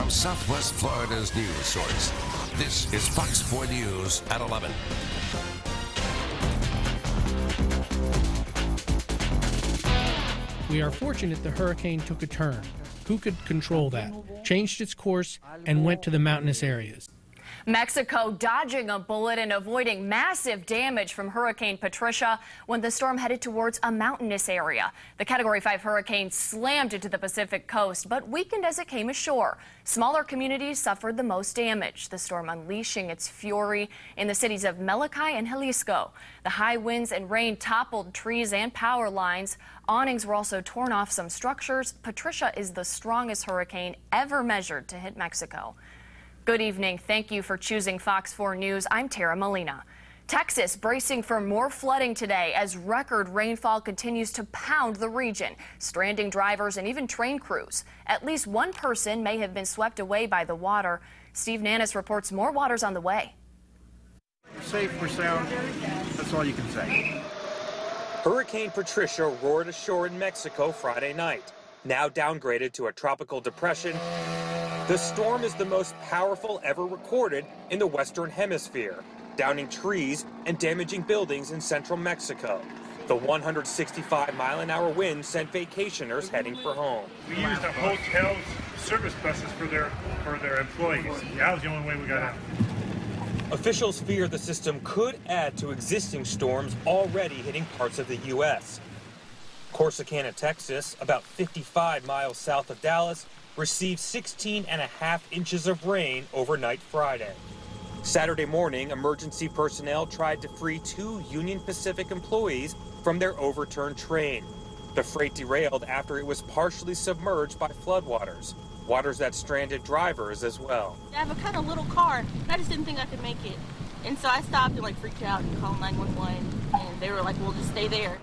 from Southwest Florida's news source. This is Fox 4 News at 11. We are fortunate the hurricane took a turn. Who could control that? Changed its course and went to the mountainous areas. Mexico dodging a bullet and avoiding massive damage from Hurricane Patricia when the storm headed towards a mountainous area. The Category 5 hurricane slammed into the Pacific coast, but weakened as it came ashore. Smaller communities suffered the most damage, the storm unleashing its fury in the cities of Melicay and Jalisco. The high winds and rain toppled trees and power lines. Awnings were also torn off some structures. Patricia is the strongest hurricane ever measured to hit Mexico. Good evening. Thank you for choosing Fox 4 News. I'm Tara Molina. Texas bracing for more flooding today as record rainfall continues to pound the region, stranding drivers and even train crews. At least one person may have been swept away by the water. Steve Nannis reports more water's on the way. We're safe, we're sound. That's all you can say. Hurricane Patricia roared ashore in Mexico Friday night. Now downgraded to a tropical depression, the storm is the most powerful ever recorded in the Western Hemisphere, downing trees and damaging buildings in central Mexico. The 165-mile-an-hour wind sent vacationers heading for home. We used the hotel's service buses for their employees. That was the only way we got out. Officials fear the system could add to existing storms already hitting parts of the U.S. Corsicana, Texas, about 55 miles south of Dallas, received 16.5 inches of rain overnight Friday. Saturday morning, emergency personnel tried to free 2 Union Pacific employees from their overturned train. The freight derailed after it was partially submerged by floodwaters, waters that stranded drivers as well. I have a kind of little car, and I just didn't think I could make it. And so I stopped and freaked out and called 911, and they were like, "We'll just stay there."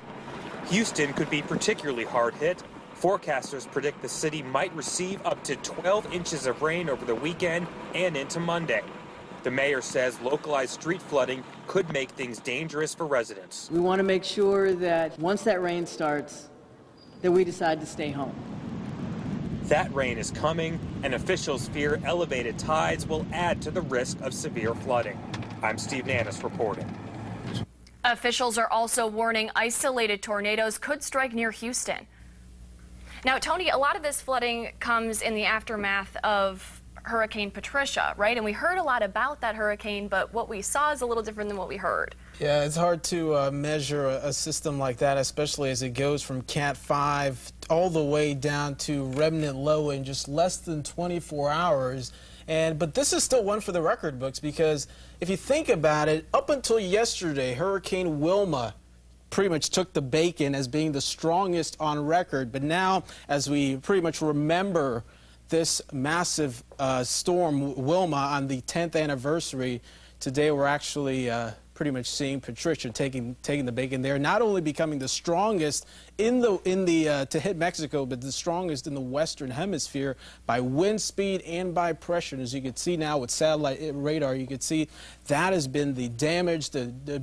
Houston could be particularly hard hit. Forecasters predict the city might receive up to 12 inches of rain over the weekend and into Monday. The mayor says localized street flooding could make things dangerous for residents. We want to make sure that once that rain starts, that we decide to stay home. That rain is coming, and officials fear elevated tides will add to the risk of severe flooding. I'm Steve Nannis reporting. Officials are also warning isolated tornadoes could strike near Houston. Now, Tony, a lot of this flooding comes in the aftermath of Hurricane Patricia, right? And we heard a lot about that hurricane, but what we saw is a little different than what we heard. Yeah, it's hard to measure a system like that, especially as it goes from Cat 5 all the way down to remnant low in just less than 24 hours. But this is still one for the record books, because if you think about it, up until yesterday, Hurricane Wilma pretty much took the bacon as being the strongest on record. But now, as we pretty much remember this massive storm, Wilma, on the 10th anniversary, today we're actually pretty much seeing Patricia taking the bacon there, not only becoming the strongest to hit Mexico, but the strongest in the Western Hemisphere by wind speed and by pressure. And as you can see now with satellite radar, you can see that has been the damage,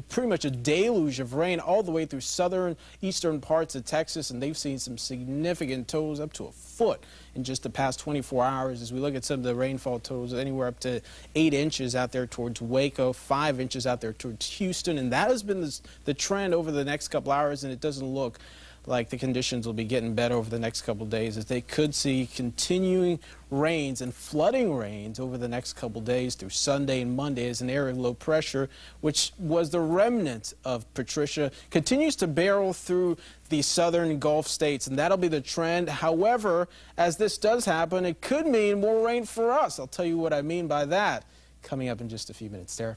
pretty much a deluge of rain all the way through southern, eastern parts of Texas, and they've seen some significant totals up to a foot in just the past 24 hours. As we look at some of the rainfall totals, anywhere up to 8 inches out there towards Waco, 5 inches out there towards Houston, and that has been the trend over the next couple hours, and it doesn't look like the conditions will be getting better over the next couple days, as they could see continuing rains and flooding rains over the next couple days through Sunday and Monday, as an area of low pressure, which was the remnant of Patricia, continues to barrel through the southern Gulf states, and that'll be the trend. However, as this does happen, it could mean more rain for us. I'll tell you what I mean by that coming up in just a few minutes. Sarah?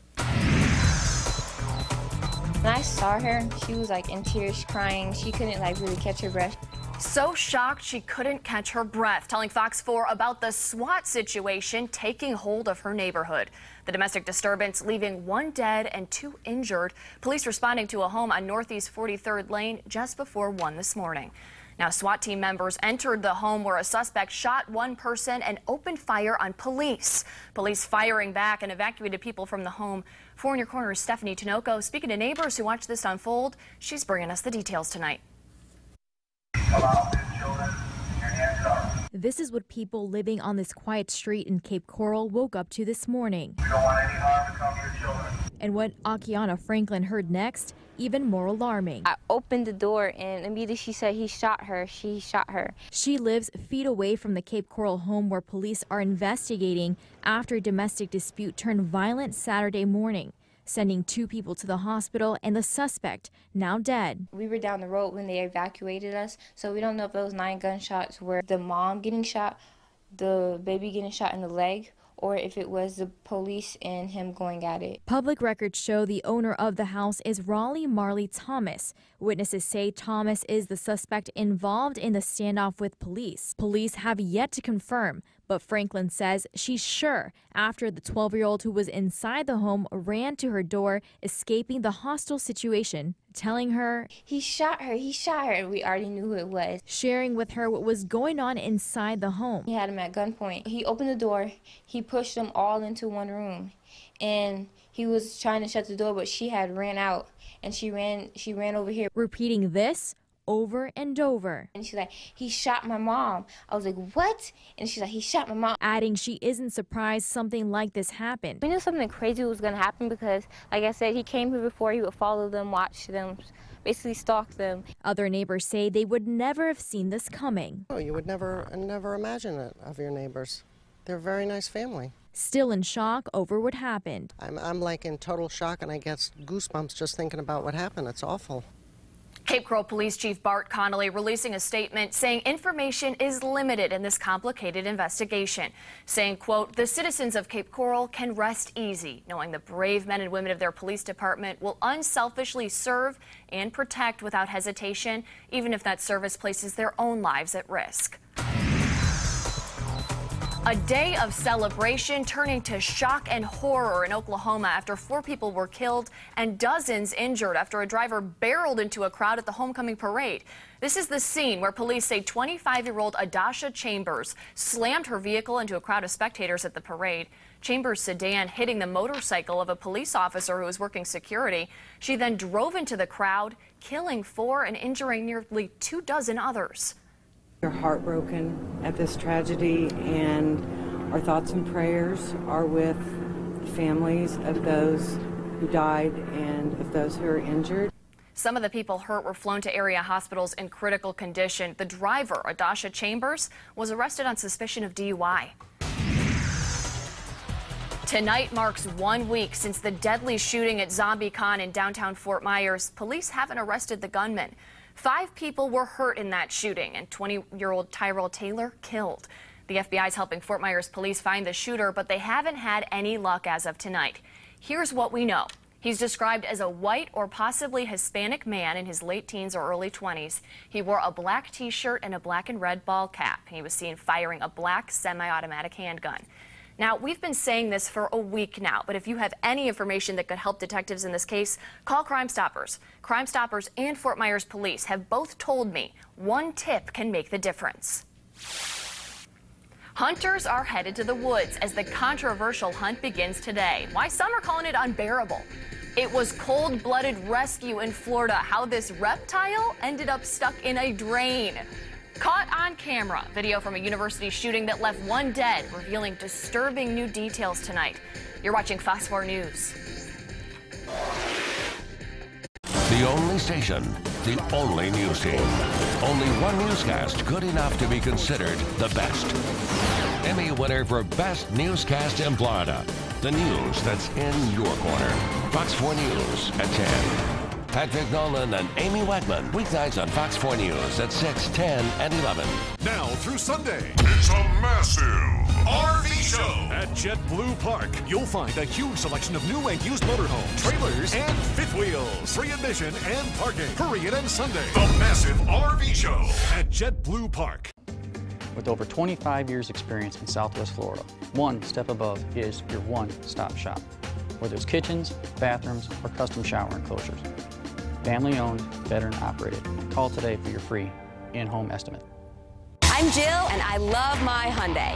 When I saw her, she was in tears, crying. She couldn't really catch her breath. So shocked she couldn't catch her breath, telling Fox 4 about the SWAT situation taking hold of her neighborhood. The domestic disturbance leaving 1 dead and 2 injured. Police responding to a home on Northeast 43rd Lane just before 1 this morning. Now, SWAT team members entered the home where a suspect shot 1 person and opened fire on police. Police firing back and evacuated people from the home. 4 in Your Corner's Stephanie Tinoco speaking to neighbors who watched this unfold. She's bringing us the details tonight. This is what people living on this quiet street in Cape Coral woke up to this morning. We don't want any harm to come to your children. And what Akiana Franklin heard next, even more alarming. I opened the door and immediately she said he shot her. She shot her. She lives feet away from the Cape Coral home where police are investigating after a domestic dispute turned violent Saturday morning, sending 2 people to the hospital and the suspect now dead. We were down the road when they evacuated us, so we don't know if those 9 gunshots were the mom getting shot, the baby getting shot in the leg, or if it was the police and him going at it. Public records show the owner of the house is Raleigh Marley Thomas. Witnesses say Thomas is the suspect involved in the standoff with police. Police have yet to confirm, but Franklin says she's sure after the 12-year-old who was inside the home ran to her door, escaping the hostile situation, telling her, he shot her, and we already knew who it was. Sharing with her what was going on inside the home. He had him at gunpoint. He opened the door, he pushed them all into one room, and he was trying to shut the door, but she had ran out, and she ran over here. Repeating this over and over. And she's like, he shot my mom. I was like, what? And she's like, he shot my mom. Adding she isn't surprised something like this happened. We knew something crazy was going to happen because, like I said, he came here before. He would follow them, watch them, basically stalk them. Other neighbors say they would never have seen this coming. Oh, you would never imagine it of your neighbors. They're a very nice family. Still in shock over what happened. I'm like in total shock, and I get goosebumps just thinking about what happened. It's awful. Cape Coral Police Chief Bart Connolly releasing a statement saying information is limited in this complicated investigation, saying, quote, the citizens of Cape Coral can rest easy knowing the brave men and women of their police department will unselfishly serve and protect without hesitation, even if that service places their own lives at risk. A day of celebration turning to shock and horror in Oklahoma after 4 people were killed and dozens injured after a driver barreled into a crowd at the homecoming parade. This is the scene where police say 25-year-old Adasha Chambers slammed her vehicle into a crowd of spectators at the parade. Chambers' sedan hitting the motorcycle of a police officer who was working security. She then drove into the crowd, killing 4 and injuring nearly 24 others. We're heartbroken at this tragedy, and our thoughts and prayers are with the families of those who died and of those who are injured. Some of the people hurt were flown to area hospitals in critical condition. The driver, Adasha Chambers, was arrested on suspicion of DUI. Tonight marks 1 week since the deadly shooting at ZOMBICON in downtown Fort Myers. Police haven't arrested the gunman. 5 people were hurt in that shooting and 20-year-old Tyrell Taylor killed. The FBI is helping Fort Myers police find the shooter, but they haven't had any luck as of tonight. Here's what we know. He's described as a white or possibly Hispanic man in his late teens or early 20s. He wore a black T-shirt and a black and red ball cap. He was seen firing a black semi-automatic handgun. Now, we've been saying this for a week now, but if you have any information that could help detectives in this case, call Crime Stoppers. Crime Stoppers and Fort Myers Police have both told me one tip can make the difference. Hunters are headed to the woods as the controversial hunt begins today. Why some are calling it unbearable. It was cold-blooded rescue in Florida. How this reptile ended up stuck in a drain. Caught on camera, video from a university shooting that left 1 dead, revealing disturbing new details tonight. You're watching Fox 4 News. The only station, the only news team. Only one newscast good enough to be considered the best. Emmy winner for Best Newscast in Florida. The news that's in your corner. Fox 4 News at 10. Patrick Nolan and Amy Wegman. Weeknights on Fox 4 News at 6, 10, and 11. Now through Sunday, it's a massive RV show at JetBlue Park. You'll find a huge selection of new and used motorhomes, trailers, and fifth wheels. Free admission and parking. Hurry it and Sunday. The massive RV show at JetBlue Park. With over 25 years experience in Southwest Florida, one step above is your one-stop shop. Whether it's kitchens, bathrooms, or custom shower enclosures. Family owned, veteran operated. Call today for your free in-home estimate. I'm Jill, and I love my Hyundai.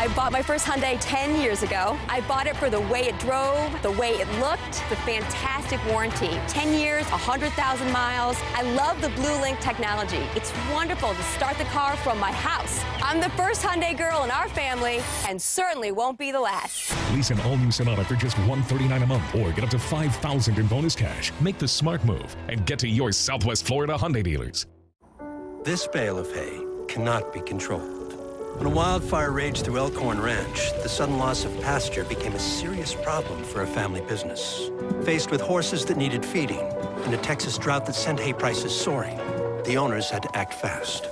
I bought my first Hyundai 10 years ago. I bought it for the way it drove, the way it looked, the fantastic warranty. 10 years, 100,000 miles. I love the Blue Link technology. It's wonderful to start the car from my house. I'm the first Hyundai girl in our family, and certainly won't be the last. Lease an all-new Sonata for just $139 a month, or get up to $5,000 in bonus cash. Make the smart move and get to your Southwest Florida Hyundai dealers. This bale of hay cannot be controlled. When a wildfire raged through Elkhorn Ranch, the sudden loss of pasture became a serious problem for a family business. Faced with horses that needed feeding and a Texas drought that sent hay prices soaring, the owners had to act fast.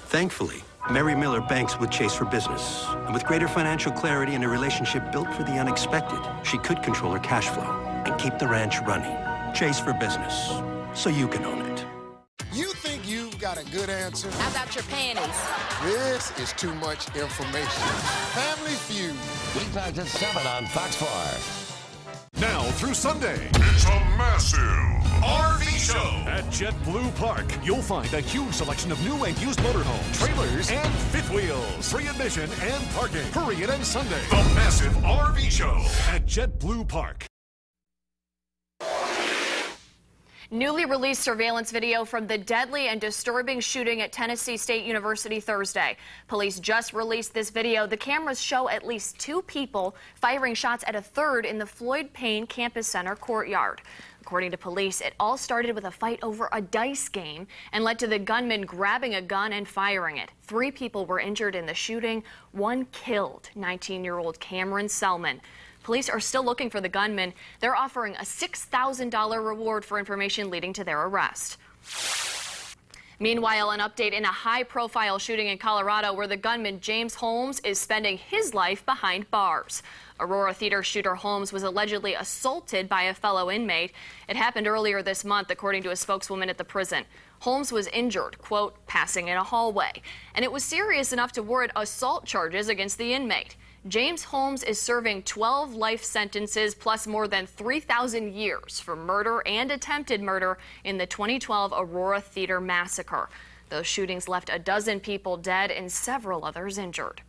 Thankfully, Mary Miller banks with Chase for Business, and with greater financial clarity and a relationship built for the unexpected, she could control her cash flow and keep the ranch running. Chase for Business, so you can own it. You think you've got a good answer? How about your panties? This is too much information. Family Feud. Weeknights at 7 on Fox 4. Now through Sunday, it's a massive RV show at JetBlue Park. You'll find a huge selection of new and used motorhomes, trailers, and fifth wheels. Free admission and parking. Hurry it ends Sunday. The massive RV show at JetBlue Park. Newly released surveillance video from the deadly and disturbing shooting at Tennessee State University Thursday. Police just released this video. The cameras show at least 2 people firing shots at a third in the Floyd Payne Campus Center courtyard. According to police, it all started with a fight over a dice game and led to the gunman grabbing a gun and firing it. 3 people were injured in the shooting, 1 killed, 19-year-old Cameron Selman. Police are still looking for the gunman. They're offering a $6,000 reward for information leading to their arrest. Meanwhile, an update in a high-profile shooting in Colorado where the gunman James Holmes is spending his life behind bars. Aurora Theater shooter Holmes was allegedly assaulted by a fellow inmate. It happened earlier this month, according to a spokeswoman at the prison. Holmes was injured, quote, passing in a hallway, and it was serious enough to warrant assault charges against the inmate. James Holmes is serving 12 life sentences plus more than 3,000 years for murder and attempted murder in the 2012 Aurora Theater massacre. Those shootings left a dozen people dead and several others injured.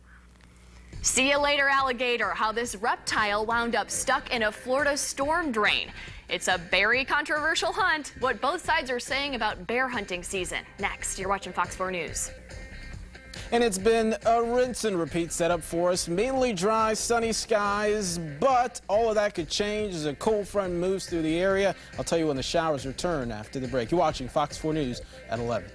See you later, alligator. How this reptile wound up stuck in a Florida storm drain. It's a very controversial hunt. What both sides are saying about bear hunting season. Next, you're watching Fox 4 News. And it's been a rinse and repeat setup for us. Mainly dry, sunny skies, but all of that could change as a cold front moves through the area. I'll tell you when the showers return after the break. You're watching Fox 4 News at 11.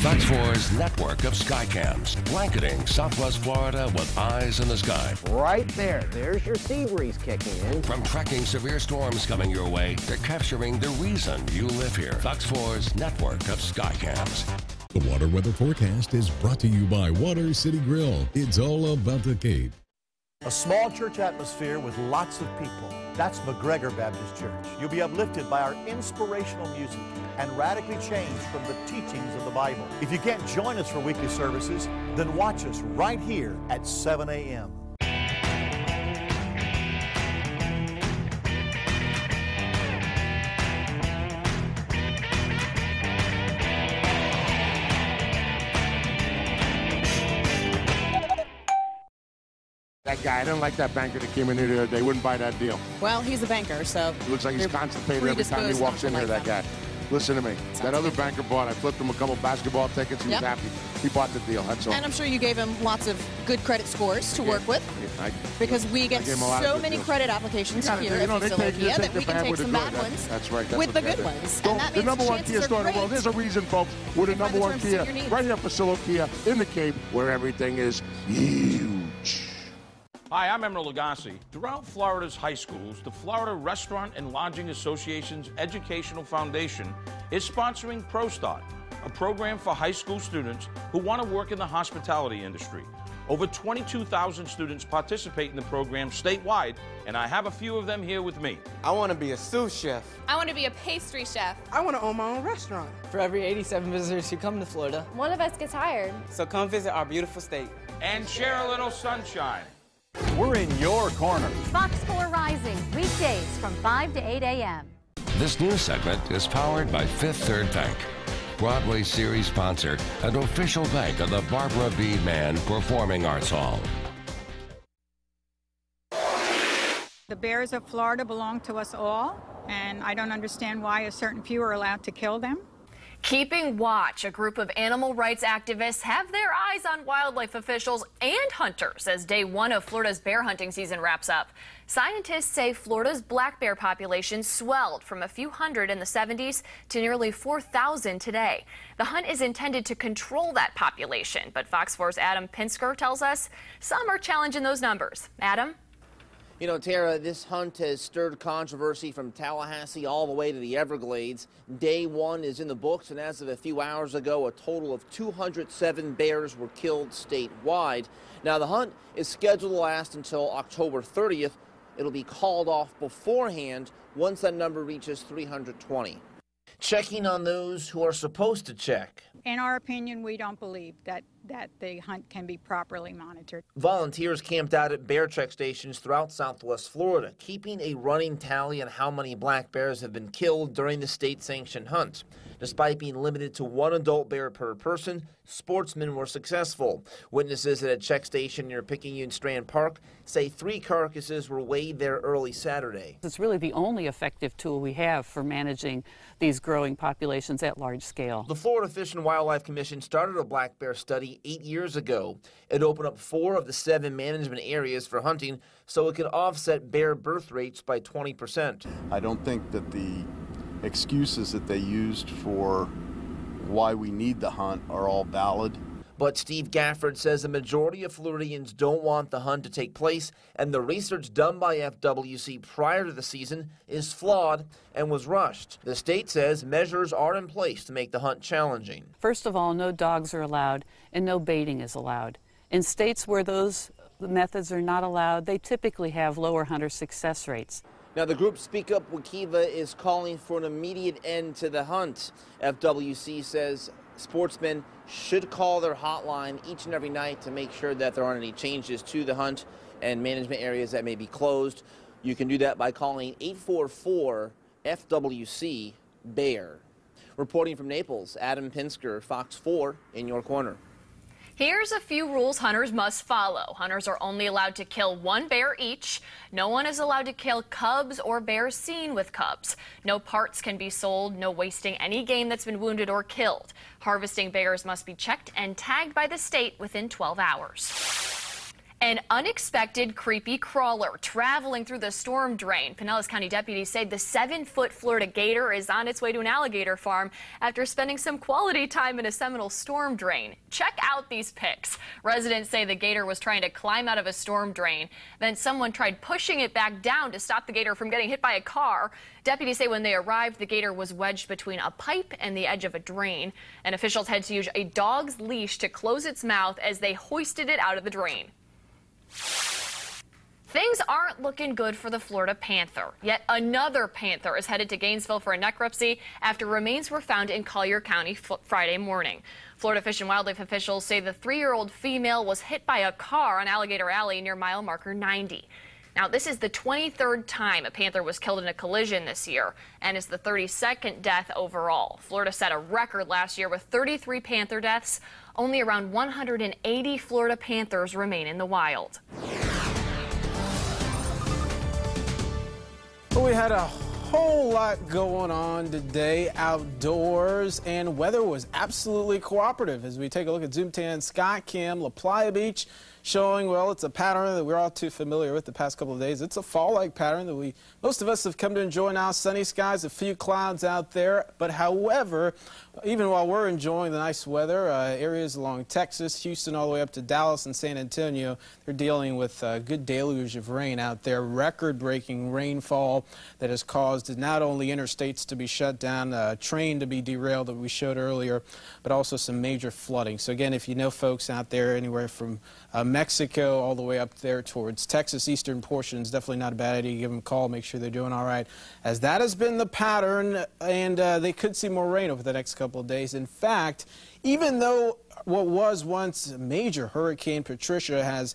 Fox 4's network of skycams, blanketing Southwest Florida with eyes in the sky. Right there. There's your sea breeze kicking in. From tracking severe storms coming your way to capturing the reason you live here. Fox 4's network of skycams. The water weather forecast is brought to you by Water City Grill. It's all about the Cape. A small church atmosphere with lots of people. That's McGregor Baptist Church. You'll be uplifted by our inspirational music and radically changed from the teachings of the Bible. If you can't join us for weekly services, then watch us right here at 7 a.m. That guy, I don't like that banker that came in here the other day. Wouldn't buy that deal. Well, he's a banker, so... Looks like he's constipated every time he walks in here, that guy. Listen to me. That other banker bought, I flipped him a couple basketball tickets. He was happy. He bought the deal, that's all. And I'm sure you gave him lots of good credit scores to work with. Because we get so many credit applications here at Kia that we can take some bad ones with the good ones. And that means the number one Kia store in the world. There's a reason, folks. We're the number one Kia right here at Priscilla Kia in the Cape, where everything is huge. Hi, I'm Emeril Lagasse. Throughout Florida's high schools, the Florida Restaurant and Lodging Association's Educational Foundation is sponsoring ProStart, a program for high school students who want to work in the hospitality industry. Over 22,000 students participate in the program statewide, and I have a few of them here with me. I want to be a sous chef. I want to be a pastry chef. I want to own my own restaurant. For every 87 visitors who come to Florida, one of us gets hired. So come visit our beautiful state. And share a little sunshine. We're in your corner. Fox 4 Rising, weekdays from 5 to 8 a.m. This news segment is powered by Fifth Third Bank. Broadway series sponsor and official bank of the Barbara B. Mann Performing Arts Hall. The bears of Florida belong to us all, and I don't understand why a certain few are allowed to kill them. Keeping watch, a group of animal rights activists have their eyes on wildlife officials and hunters as day one of Florida's bear hunting season wraps up. Scientists say Florida's black bear population swelled from a few hundred in the 70s to nearly 4,000 today. The hunt is intended to control that population, but Fox 4's Adam Pinsker tells us some are challenging those numbers. Adam? You know, Tara, this hunt has stirred controversy from Tallahassee all the way to the Everglades. Day one is in the books, and as of a few hours ago, a total of 207 bears were killed statewide. Now, the hunt is scheduled to last until October 30th. It'll be called off beforehand once that number reaches 320. Checking on those who are supposed to check. In our opinion, we don't believe that the hunt can be properly monitored. Volunteers camped out at bear check stations throughout Southwest Florida, keeping a running tally on how many black bears have been killed during the state-sanctioned hunt. Despite being limited to one adult bear per person, sportsmen were successful. Witnesses at a check station near Picayune Strand Park say 3 carcasses were weighed there early Saturday. It's really the only effective tool we have for managing these growing populations at large scale. The Florida Fish and Wildlife Commission started a black bear study 8 years ago. It opened up 4 of the 7 management areas for hunting so it could offset bear birth rates by 20%. I don't think that the excuses that they used for why we need the hunt are all valid. But Steve Gafford says the majority of Floridians don't want the hunt to take place, and the research done by FWC prior to the season is flawed and was rushed. The state says measures are in place to make the hunt challenging. First of all, no dogs are allowed and no baiting is allowed. In states where those methods are not allowed, they typically have lower hunter success rates. Now, the group Speak Up Wakiva is calling for an immediate end to the hunt. FWC says sportsmen should call their hotline each and every night to make sure that there aren't any changes to the hunt and management areas that may be closed. You can do that by calling 844-FWC-BEAR. Reporting from Naples, Adam Pinsker, Fox 4 in your corner. Here's a few rules hunters must follow. Hunters are only allowed to kill 1 bear each. No one is allowed to kill cubs or bears seen with cubs. No parts can be sold. No wasting any game that's been wounded or killed. Harvesting bears must be checked and tagged by the state within 12 hours. An unexpected creepy crawler traveling through the storm drain. Pinellas County deputies say the 7-foot Florida gator is on its way to an alligator farm after spending some quality time in a Seminole storm drain. Check out these pics. Residents say the gator was trying to climb out of a storm drain. Then someone tried pushing it back down to stop the gator from getting hit by a car. Deputies say when they arrived, the gator was wedged between a pipe and the edge of a drain. And officials had to use a dog's leash to close its mouth as they hoisted it out of the drain. Things aren't looking good for the Florida panther. Yet another panther is headed to Gainesville for a necropsy after remains were found in Collier County Friday morning. Florida Fish and Wildlife officials say the 3-year-old female was hit by a car on Alligator Alley near mile marker 90. Now, this is the 23rd time a panther was killed in a collision this year and is the 32nd death overall. Florida set a record last year with 33 panther deaths. Only around 180 Florida panthers remain in the wild. Well, we had a whole lot going on today outdoors, and weather was absolutely cooperative as we take a look at Zoom 10 Sky Cam La Playa Beach, showing, well, it's a pattern that we're all too familiar with the past couple of days. It's a fall-like pattern that most of us have come to enjoy now. Sunny skies, a few clouds out there, but however, even while we're enjoying the nice weather, areas along Texas, Houston, all the way up to Dallas and San Antonio, they're dealing with a good deluge of rain out there. Record-breaking rainfall that has caused not only interstates to be shut down, a train to be derailed that we showed earlier, but also some major flooding. So again, if you know folks out there anywhere from Mexico all the way up there towards Texas, eastern portions, definitely not a bad idea to give them a call, make sure they're doing all right, as that has been the pattern, and they could see more rain over the next couple of days. In fact, even though what was once major Hurricane Patricia has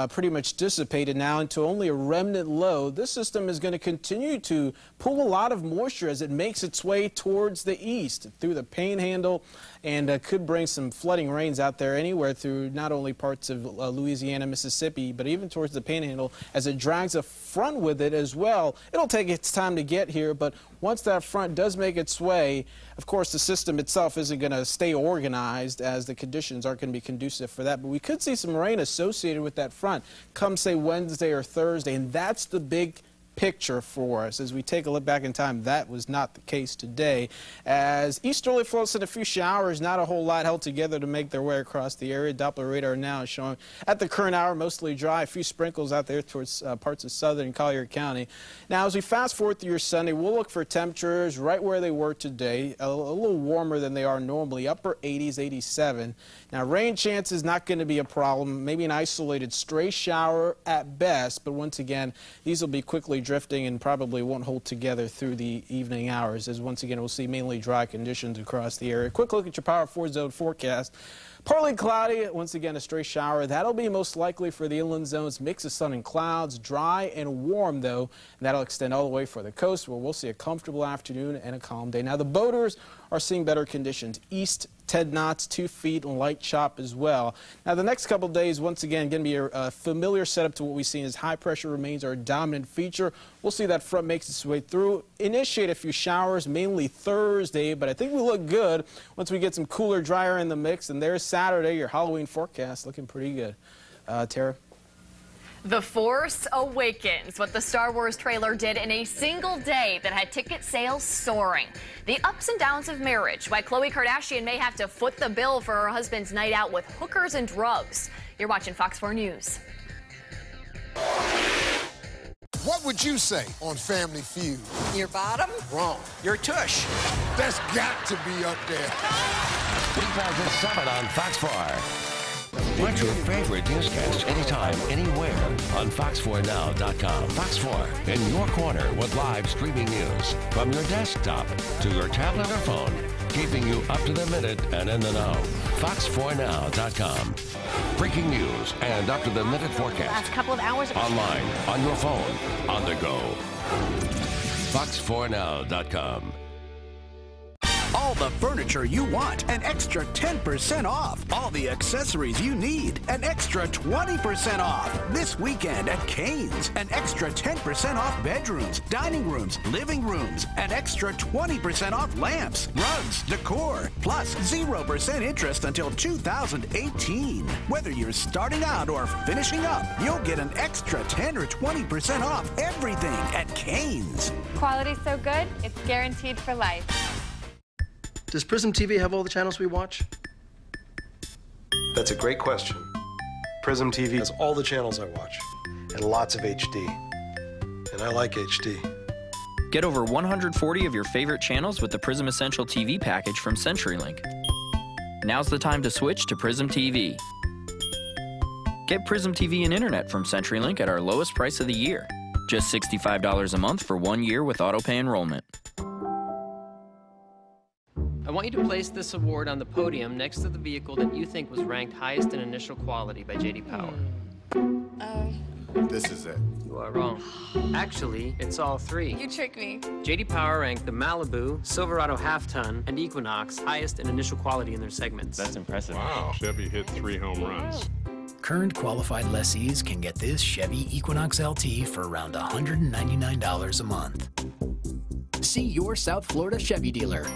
pretty much dissipated now into only a remnant low. This system is going to continue to pull a lot of moisture as it makes its way towards the east through the Panhandle, and could bring some flooding rains out there anywhere through not only parts of Louisiana, Mississippi, but even towards the Panhandle as it drags a front with it as well. It'll take its time to get here, but once that front does make its way, of course, the system itself isn't going to stay organized as the conditions aren't going to be conducive for that. But we could see some rain associated with that front come, say, Wednesday or Thursday, and that's the big picture for us. As we take a look back in time, that was not the case today. As easterly flows in a few showers, not a whole lot held together to make their way across the area. Doppler radar now is showing at the current hour mostly dry, a few sprinkles out there towards parts of southern Collier County. Now, as we fast forward through your Sunday, we'll look for temperatures right where they were today, a little warmer than they are normally, upper 80s, 87. Now, rain chance is not going to be a problem, maybe an isolated stray shower at best, but once again, these will be quickly drifting and probably won't hold together through the evening hours, as once again we'll see mainly dry conditions across the area. Quick look at your Power 4 zone forecast. Partly cloudy, once again a stray shower. That'll be most likely for the inland zones. Mix of sun and clouds, dry and warm though, and that'll extend all the way for the coast, where we'll see a comfortable afternoon and a calm day. Now the boaters are seeing better conditions. East 10 knots, 2 feet, and light chop as well. Now the next couple of days, once again, going to be a familiar setup to what we've seen as high pressure remains our dominant feature. We'll see that front makes its way through, initiate a few showers, mainly Thursday, but I think we look good once we get some cooler, drier in the mix. And there's Saturday, your Halloween forecast looking pretty good. Tara? The Force Awakens, what the Star Wars trailer did in a single day that had ticket sales soaring. The ups and downs of marriage, why Khloe Kardashian may have to foot the bill for her husband's night out with hookers and drugs. You're watching Fox 4 News. What would you say on Family Feud? Your bottom? Wrong. Your tush. That's got to be up there. Weeknights at 7 on Fox 4. Watch your favorite newscast anytime, anywhere on fox4now.com. Fox 4, in your corner with live streaming news from your desktop to your tablet or phone, keeping you up to the minute and in the know. fox4now.com. Breaking news and up to the minute forecast. Last couple of hours. Online, on your phone, on the go. fox4now.com. All the furniture you want, an extra 10% off. All the accessories you need, an extra 20% off. This weekend at Cane's, an extra 10% off bedrooms, dining rooms, living rooms, an extra 20% off lamps, rugs, decor, plus 0% interest until 2018. Whether you're starting out or finishing up, you'll get an extra 10 or 20% off everything at Cane's. Quality's so good, it's guaranteed for life. Does Prism TV have all the channels we watch? That's a great question. Prism TV has all the channels I watch, and lots of HD. And I like HD. Get over 140 of your favorite channels with the Prism Essential TV package from CenturyLink. Now's the time to switch to Prism TV. Get Prism TV and internet from CenturyLink at our lowest price of the year. Just $65 a month for 1 year with auto-pay enrollment. I want you to place this award on the podium next to the vehicle that you think was ranked highest in initial quality by J.D. Power. This is it. You are wrong. Actually, it's all three. You tricked me. J.D. Power ranked the Malibu, Silverado Half-Ton, and Equinox highest in initial quality in their segments. That's impressive. Wow. Chevy hit 3 home runs. Current qualified lessees can get this Chevy Equinox LT for around $199 a month. See your South Florida Chevy dealer.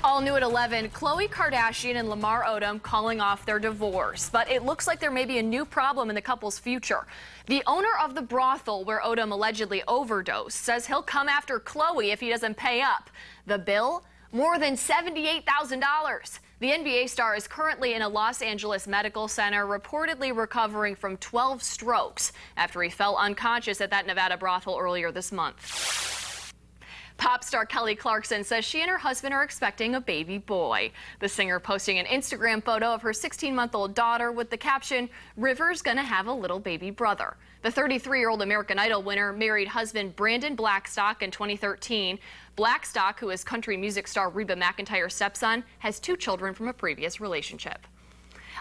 All new at 11, Khloe Kardashian and Lamar Odom calling off their divorce. But it looks like there may be a new problem in the couple's future. The owner of the brothel where Odom allegedly overdosed says he'll come after Khloe if he doesn't pay up. The bill? More than $78,000. The NBA star is currently in a Los Angeles medical center, reportedly recovering from 12 strokes after he fell unconscious at that Nevada brothel earlier this month. Pop star Kelly Clarkson says she and her husband are expecting a baby boy. The singer posting an Instagram photo of her 16-month-old daughter with the caption, "River's gonna have a little baby brother." The 33-year-old American Idol winner married husband Brandon Blackstock in 2013. Blackstock, who is country music star Reba McEntire's stepson, has 2 children from a previous relationship.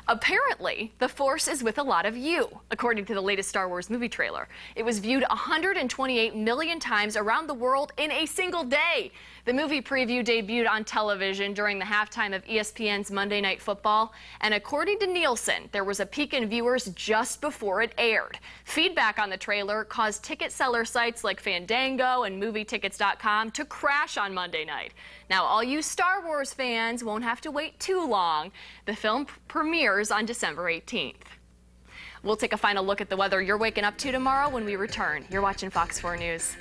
Apparently, the Force is with a lot of you, according to the latest Star Wars movie trailer. It was viewed 128 million times around the world in a single day. The movie preview debuted on television during the halftime of ESPN's Monday Night Football, and according to Nielsen, there was a peak in viewers just before it aired. Feedback on the trailer caused ticket seller sites like Fandango and MovieTickets.com to crash on Monday night. Now, all you Star Wars fans won't have to wait too long. The film premieres on December 18th. We'll take a final look at the weather you're waking up to tomorrow when we return. You're watching Fox 4 News.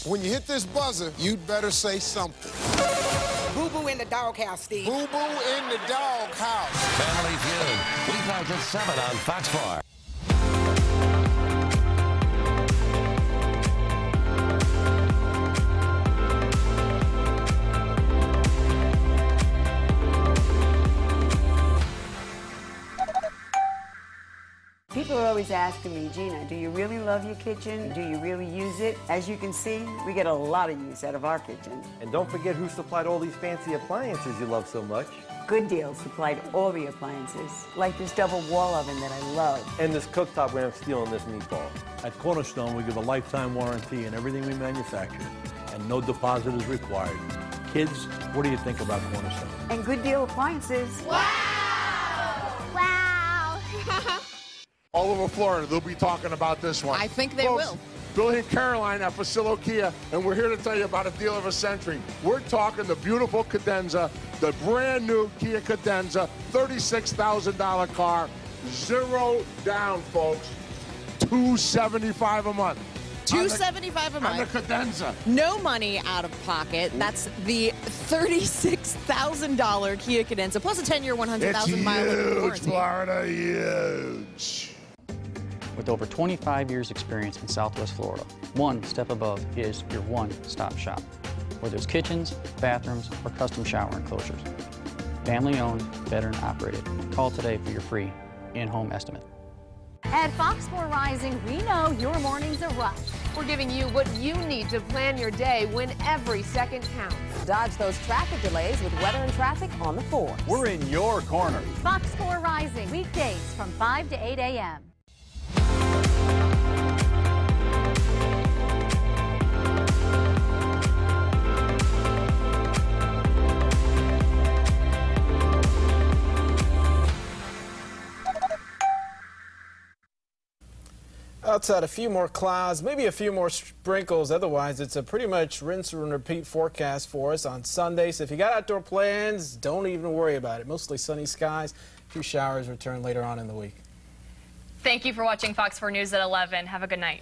When you hit this buzzer, you'd better say something. Boo-boo in the doghouse, Steve. Boo-boo in the doghouse. Family Feud, weeknights at 7 on Fox 4. People are always asking me, Gina, do you really love your kitchen? Do you really use it? As you can see, we get a lot of use out of our kitchen. And don't forget who supplied all these fancy appliances you love so much. Good Deal supplied all the appliances, like this double wall oven that I love. And this cooktop where I'm stealing this meatball. At Cornerstone, we give a lifetime warranty in everything we manufacture, and no deposit is required. Kids, what do you think about Cornerstone? And Good Deal appliances. Wow! Wow! All over Florida, they'll be talking about this one. I think they will. Billy and Caroline at Facilio Kia, and we're here to tell you about a deal of a century. We're talking the beautiful Cadenza, the brand new Kia Cadenza, $36,000 car, 0 down, folks, $275 a month. $275 a month. On the Cadenza. No money out of pocket. That's the $36,000 Kia Cadenza, plus a 10-year, 100,000 mile warranty. Huge, Florida, huge. With over 25 years experience in Southwest Florida, one step above is your one-stop shop, whether it's kitchens, bathrooms, or custom shower enclosures. Family owned, veteran operated. Call today for your free in-home estimate. At Fox 4 Rising, we know your morning's a rush. We're giving you what you need to plan your day when every second counts. Dodge those traffic delays with weather and traffic on the 4. We're in your corner. Fox 4 Rising, weekdays from 5 to 8 a.m. Outside, a few more clouds, maybe a few more sprinkles. Otherwise, it's a pretty much rinse and repeat forecast for us on Sunday. So if you got outdoor plans, don't even worry about it. Mostly sunny skies. A few showers return later on in the week. Thank you for watching Fox 4 News at 11. Have a good night.